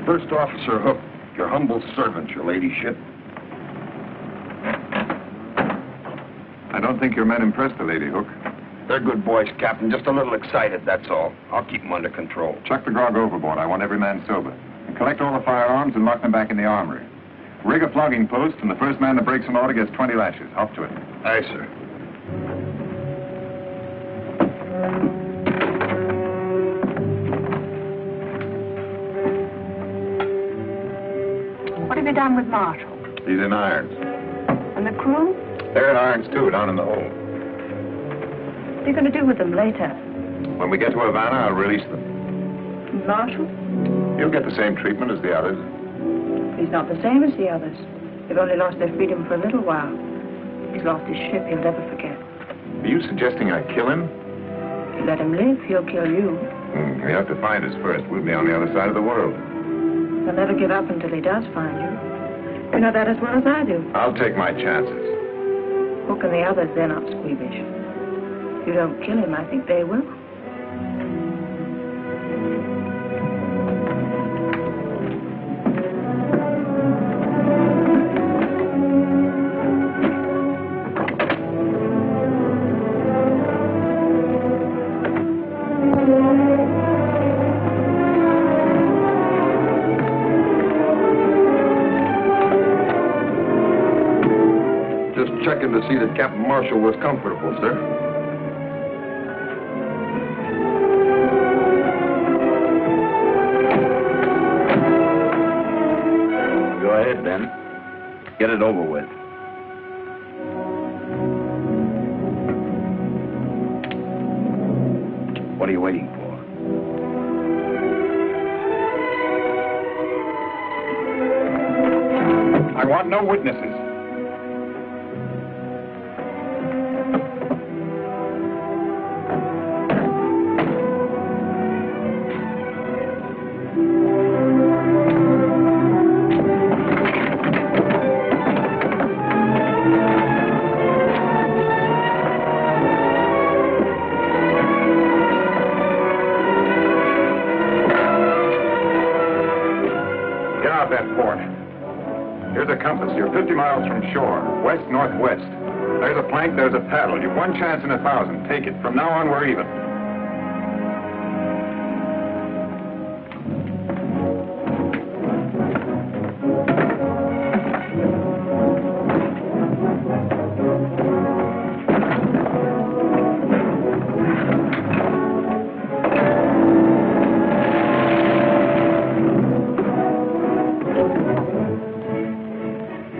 First Officer Hook, your humble servant, your ladyship. I don't think your men impressed the lady, Hook. They're good boys, Captain. Just a little excited, that's all. I'll keep them under control. Chuck the grog overboard. I want every man sober. And collect all the firearms and lock them back in the armory. Rig a flogging post, and the first man that breaks an order gets 20 lashes. Hop to it. Aye, sir. What have you done with Marshall? He's in irons. And the crew? They're in irons, too, down in the hold. What are you going to do with them later? When we get to Havana, I'll release them. Marshall? You'll get the same treatment as the others. He's not the same as the others. They've only lost their freedom for a little while. He's lost his ship he'll never forget. Are you suggesting I kill him? If you let him live, he'll kill you. We have to find us first. We'll be on the other side of the world. He'll never give up until he does find you. You know that as well as I do. I'll take my chances. Hook and the others, they're not squeamish. If you don't kill him, I think they will. checking to see that Captain Marshall was comfortable, sir. Go ahead, Ben. Get it over with. What are you waiting for? I want no witnesses. Get out that port. Here's a compass. You're 50 miles from shore, west-northwest. There's a plank, there's a paddle. You've one chance in 1,000. Take it. From now on, we're even.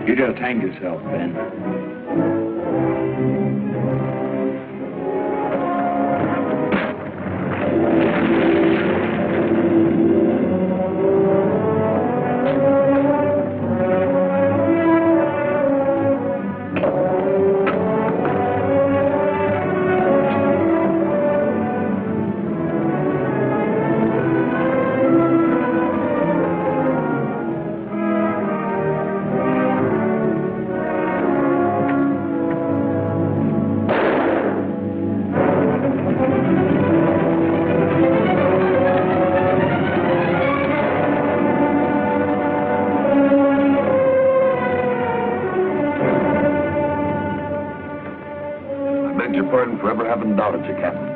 You just hang yourself, Ben. I beg your pardon for ever having doubted you, Captain.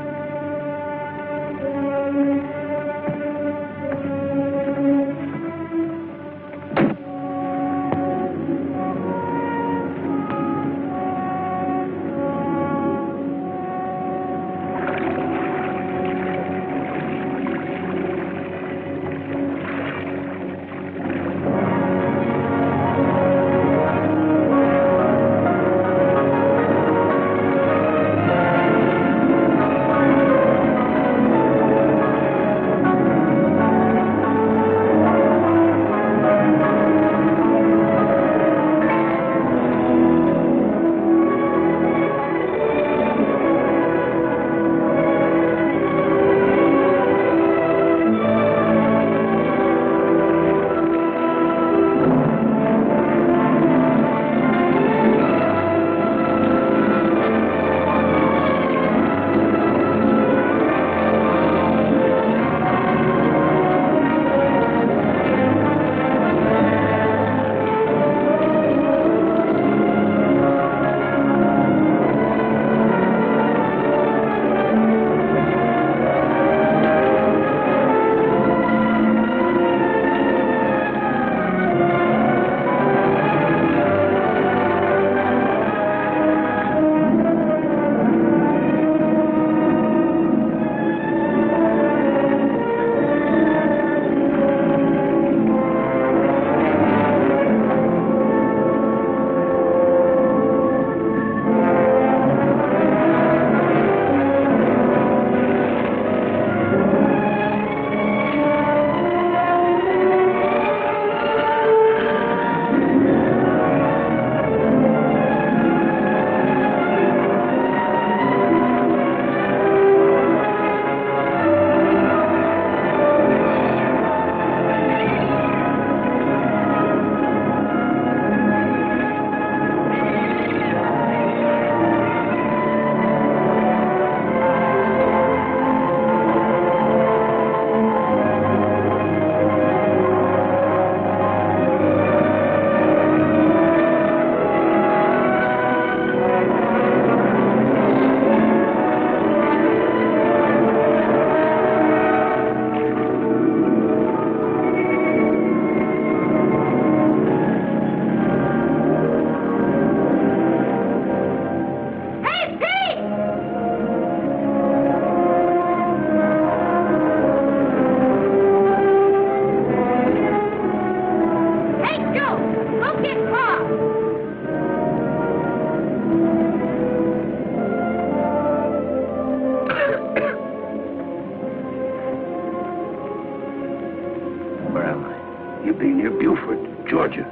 You've been near Beaufort, Georgia.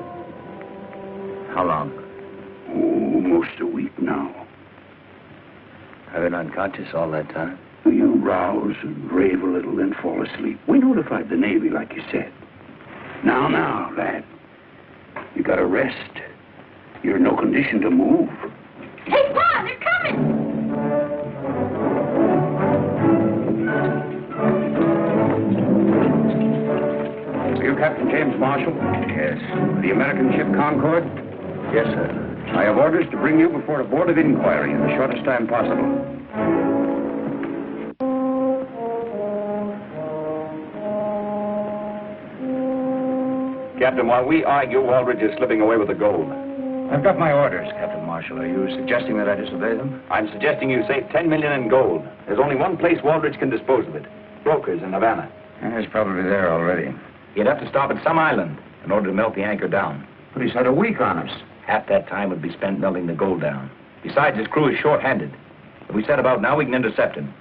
How long? Oh, most a week now. I've been unconscious all that time. You rouse and rave a little, then fall asleep. We notified the Navy, like you said. Now, lad. You gotta rest. You're in no condition to move. Hey, Pa, they're coming! Are you Captain James Marshall? Yes. The American ship Concord? Yes, sir. I have orders to bring you before a board of inquiry in the shortest time possible. Captain, while we argue, Waldridge is slipping away with the gold. I've got my orders, Captain Marshall. Are you suggesting that I disobey them? I'm suggesting you save $10 million in gold. There's only one place Waldridge can dispose of it. Brokers in Havana. He's probably there already. He'd have to stop at some island in order to melt the anchor down. But he's had a week on us. Half that time would be spent melting the gold down. Besides, his crew is short-handed. If we set about now, we can intercept him.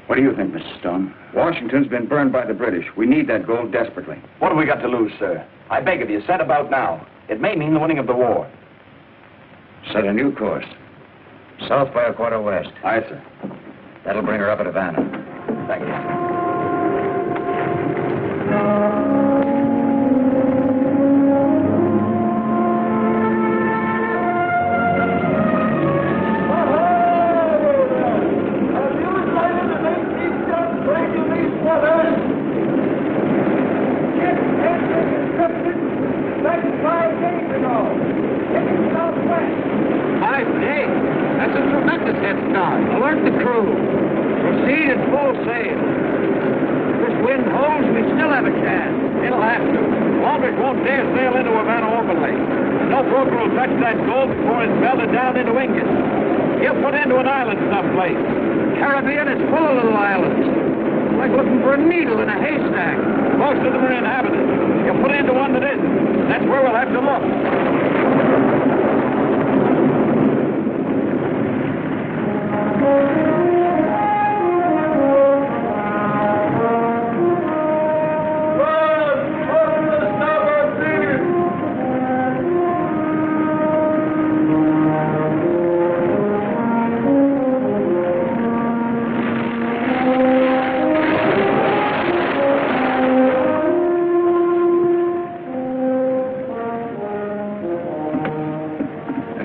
What do you think, Mr. Stone? Washington's been burned by the British. We need that gold desperately. What have we got to lose, sir? I beg of you, set about now. It may mean the winning of the war. Set a new course. South by a quarter west. Aye, sir. That'll bring her up at Havana. Thank you. Caribbean is full of little islands. Like looking for a needle in a haystack. Most of them are inhabited. You put into one that isn't. That's where we'll have to look.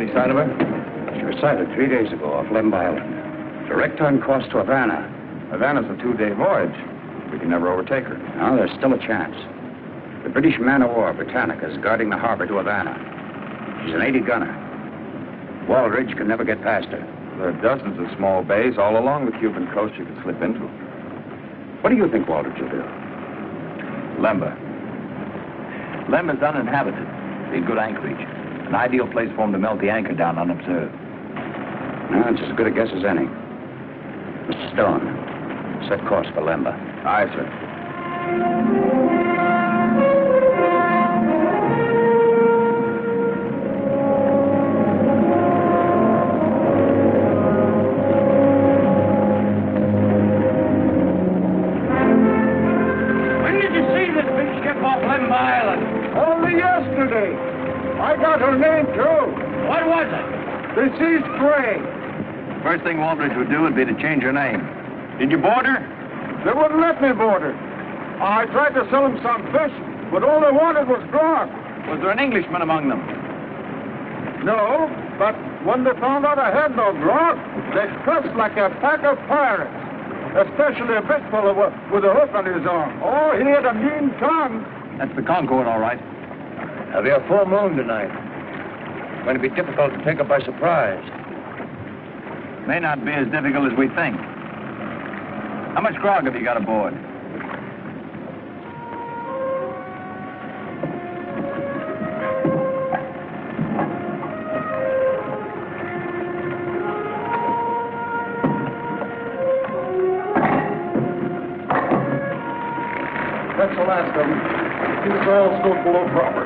Sign of her? She was sighted 3 days ago off Lemba Island. Direct on course to Havana. Havana's a 2-day voyage. We can never overtake her. Now, there's still a chance. The British man-of-war, Britannica, is guarding the harbor to Havana. She's an 80-gunner. Waldridge can never get past her. There are dozens of small bays all along the Cuban coast you could slip into. What do you think Waldridge will do? Lemba. Lemba's uninhabited. Be good anchorage. An ideal place for him to melt the anchor down unobserved. No, it's as good a guess as any. Mr. Stone, set course for Lemba. Aye, sir. When did you see this big ship off Lemba Island? Only yesterday. I got her name, too. What was it? The Sea's Gray. First thing Waldridge would do would be to change her name. Did you board her? They wouldn't let me board her. I tried to sell them some fish, but all they wanted was grog. Was there an Englishman among them? No, but when they found out I had no grog, they cussed like a pack of pirates. Especially a big fellow with a hook on his arm. Oh, he had a mean tongue. That's the Concord, all right. There'll be a full moon tonight. It's going to be difficult to take her by surprise. May not be as difficult as we think. How much grog have you got aboard? That's the last of them. Keep the oil stove below proper.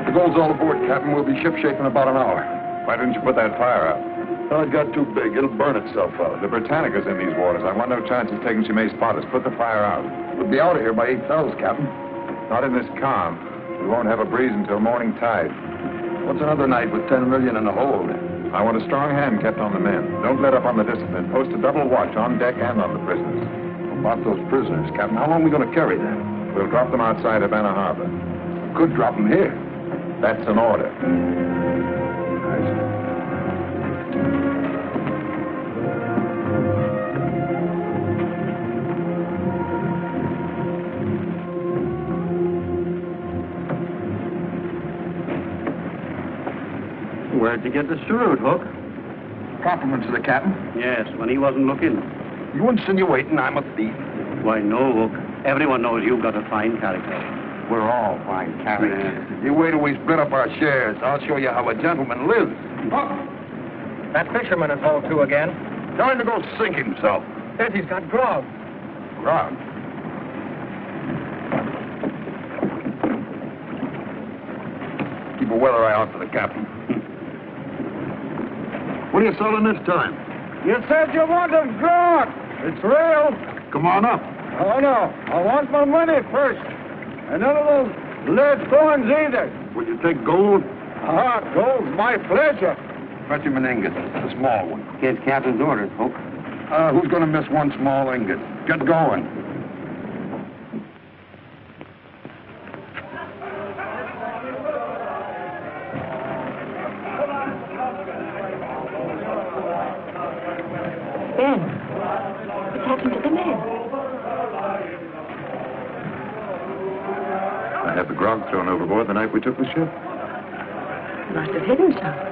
The gold's all aboard, Captain. We'll be shipshape in about an hour. Why didn't you put that fire out? Oh, it got too big. It'll burn itself out. The Britannica's in these waters. I want no chance of taking she may spot us. Put the fire out. We'll be out of here by 8 bells, Captain. Not in this calm. We won't have a breeze until morning tide. What's another night with 10 million in the hold? I want a strong hand kept on the men. Don't let up on the discipline. Post a double watch on deck and on the prisoners. About those prisoners, Captain, how long are we going to carry them? We'll drop them outside Havana Harbor. Could drop them here. That's an order. Where'd you get the steward, Hook? Compliments to the captain. Yes, when he wasn't looking. You insinuating I'm a thief? Why, no, Hook. Everyone knows you've got a fine character. We're all fine characters. You wait till we split up our shares. I'll show you how a gentleman lives. That fisherman is hauled to again. Tell him to go sink himself. Says he's got grog. Grog. Keep a weather eye out for the captain. What are you selling this time? You said you wanted grog. It's real. Come on up. Oh, no. I want my money first. And none of those lead coins either. Would you take gold? Ah, gold's my pleasure. Fetch him an ingot, a small one. Get Captain's orders, Hook. Who's going to miss one small ingot? Get going. Ben, what's happened to the men? I had the grog thrown overboard the night we took the ship. He must have hid himself.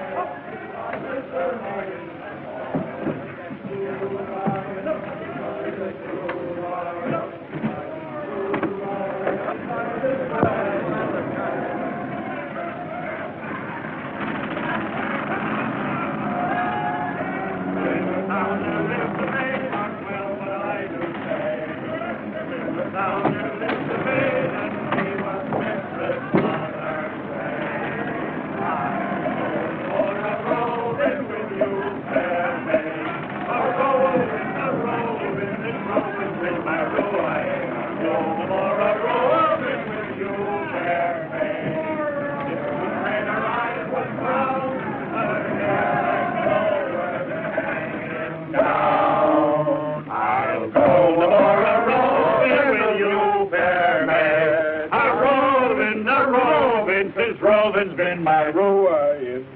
Roving's been my ruin.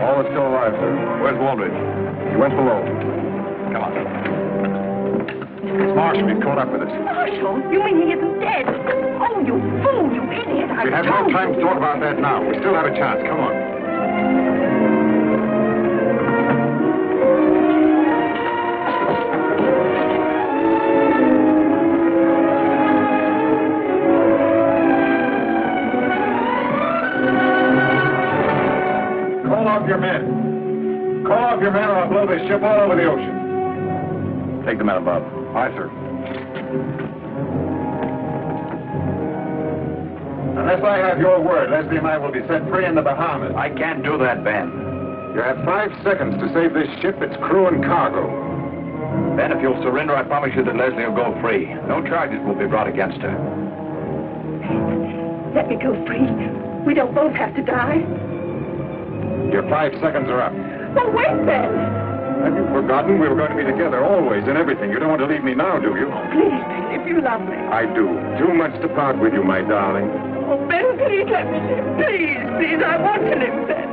All are still alive, sir. Where's Waldridge? He went below. Come on. Marshal, you caught up with us. Marshal? You mean he isn't dead? Oh, you fool, you idiot. We have no time to talk about that now. We still have a chance. Come on. this ship all over the ocean. Take the men above. Aye, sir. Unless I have your word, Leslie and I will be set free in the Bahamas. I can't do that, Ben. You have 5 seconds to save this ship, its crew and cargo. Ben, if you'll surrender, I promise you that Leslie will go free. No charges will be brought against her. Let me go free. We don't both have to die. Your 5 seconds are up. Well, wait, Ben. Have you forgotten we were going to be together always in everything? You don't want to leave me now, do you? Please, Ben, if you love me. I do. Too much to part with you, my darling. Oh, Ben, please let me live. Please, please, I want to live, Ben.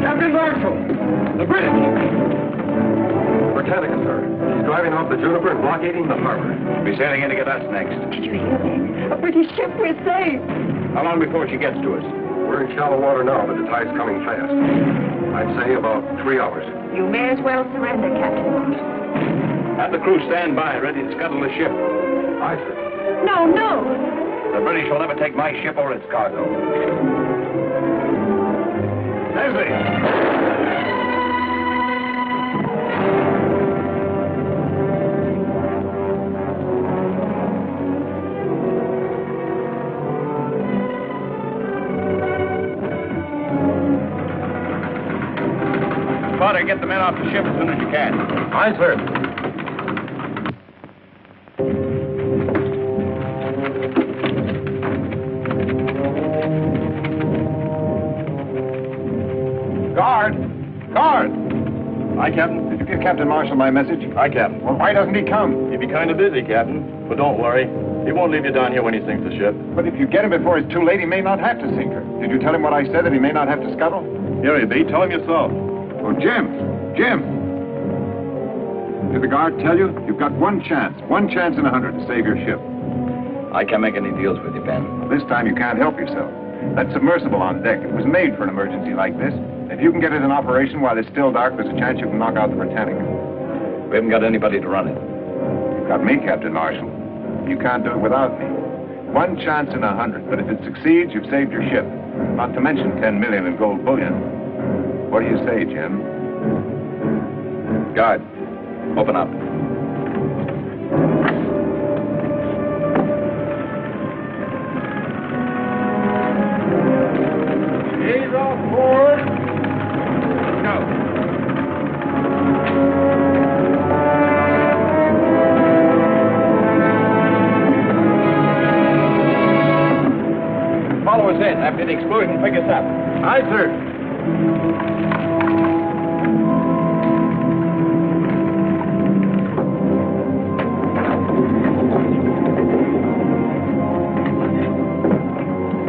Captain Marshall! The British! Britannica, sir. She's driving off the Juniper and blockading the harbor. Be sailing in to get us next. Did you hear that? A British ship, we're saved. How long before she gets to us? We're in shallow water now, but the tide's coming fast. I'd say about 3 hours. You may as well surrender, Captain Marshall. Have the crew stand by, ready to scuttle the ship. Aye, sir. No, no. The British will never take my ship or its cargo. Leslie! Potter, get the men off the ship as soon as you can. Aye, sir. Guard! Guard! Aye, Captain. Did you give Captain Marshall my message? Aye, Captain. Well, why doesn't he come? He'd be kind of busy, Captain. But don't worry. He won't leave you down here when he sinks the ship. But if you get him before it's too late, he may not have to sink her. Did you tell him what I said, that he may not have to scuttle? Here he be. Tell him yourself. Oh, Jim! Jim! Did the guard tell you? You've got one chance in 100 to save your ship. I can't make any deals with you, Ben. This time you can't help yourself. That submersible on deck, it was made for an emergency like this. If you can get it in operation while it's still dark, there's a chance you can knock out the Britannica. We haven't got anybody to run it. You've got me, Captain Marshall. You can't do it without me. One chance in 100, but if it succeeds, you've saved your ship. Not to mention 10 million in gold bullion. What do you say, Jim? Guard, open up. He's off board. Go. Follow us in. After the explosion, pick us up. Aye, sir.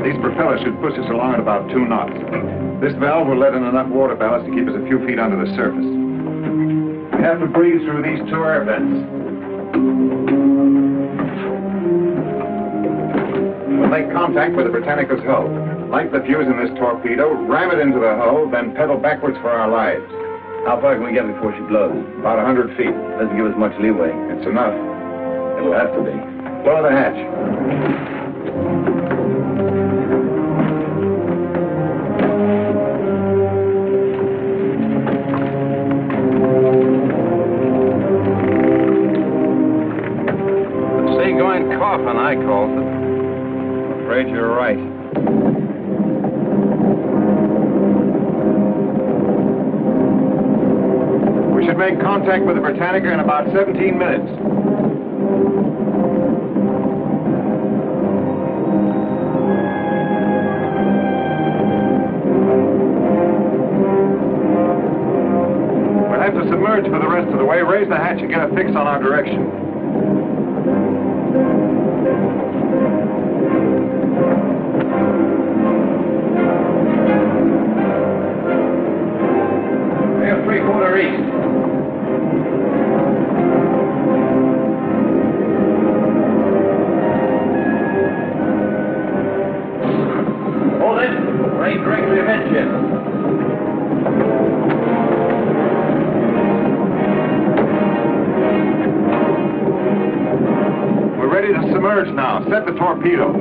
These propellers should push us along at about 2 knots. This valve will let in enough water ballast to keep us a few feet under the surface. We have to breathe through these 2 air vents. We'll make contact with the Britannica's hull. Light the fuse in this torpedo, ram it into the hull, then pedal backwards for our lives. How far can we get before she blows? About 100 feet. Doesn't give us much leeway. It's enough. It'll have to be. Lower the hatch. Seagoing coffin, I calls it. I'm afraid you're right. We should make contact with the Britannica in about 17 minutes. We'll have to submerge for the rest of the way. Raise the hatch and get a fix on our direction. Sail 3/4 east. Hold it. We're aimed directly amidships. We're ready to submerge now. Set the torpedo.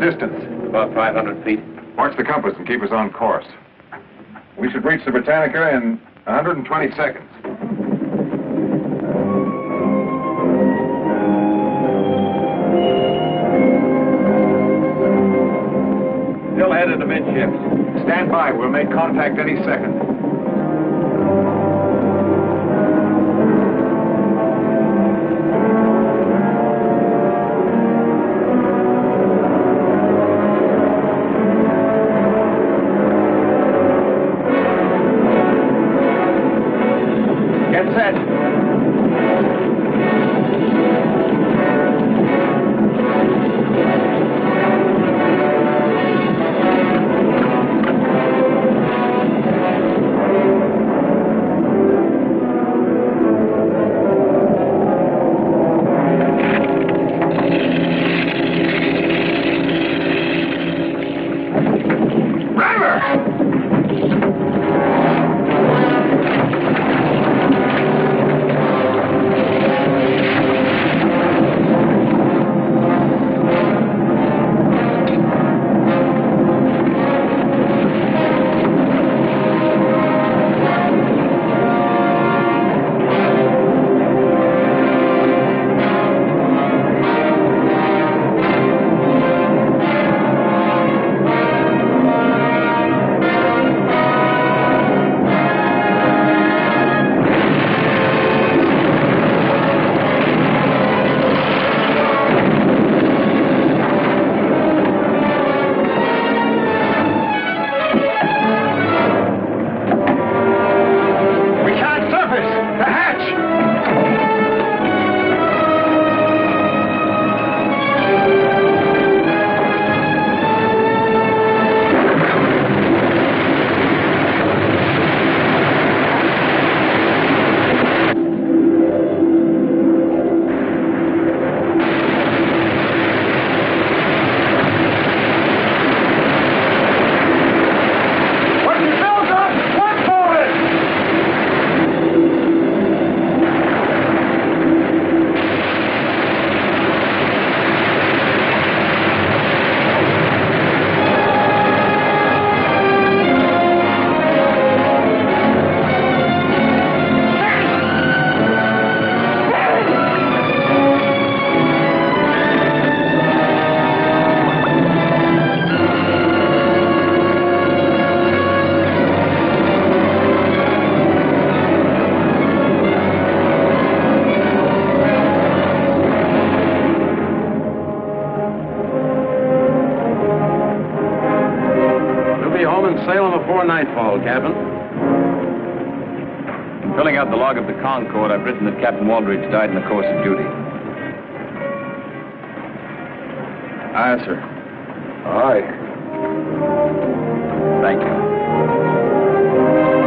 distance? About 500 feet. Watch the compass and keep us on course. We should reach the Britannica in 120 seconds. Still headed to midships. Stand by. We'll make contact any second. Get set. Nightfall, Captain. In filling out the log of the Concord, I've written that Captain Waldridge died in the course of duty. Aye, sir. Aye. Thank you.